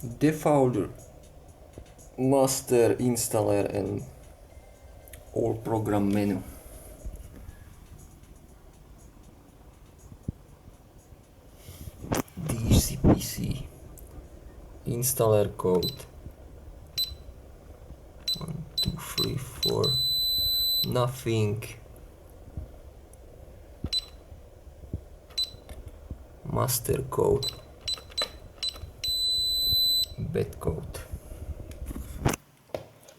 default master, installer and all program menu. DSC PC installer code 1 2 3 4 nothing. Master code, bad code.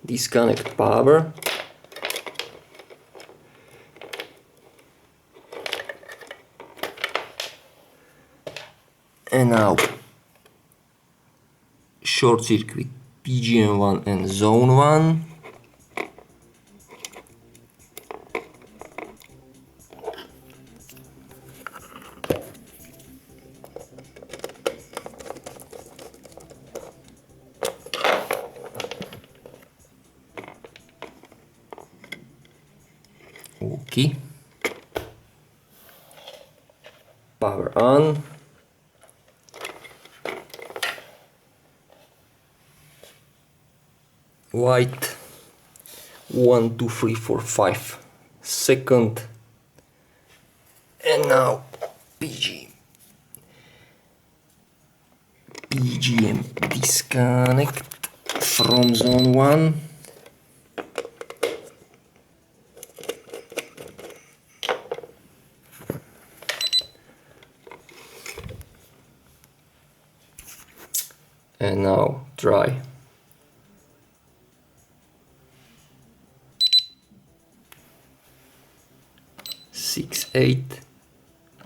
Disconnect power. And now short circuit PGM1 and zone 1. Okay. Power on. White 1 2 3 4 5 second. And now PGM disconnect from zone 1. And now try. Six, 8,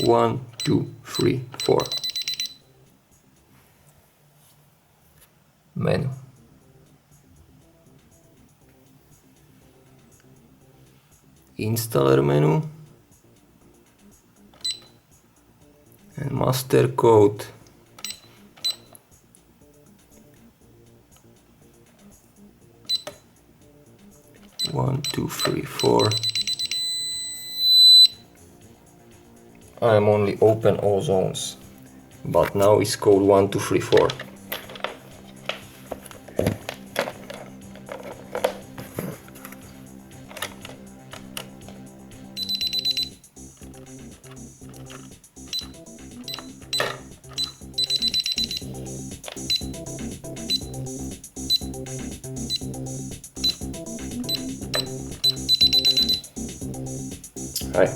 1, 2, 3, 4. Menu. Installer menu. And master code. One, two, three, four. I am only open all zones, but now it's code 1 2 3 4. Hi.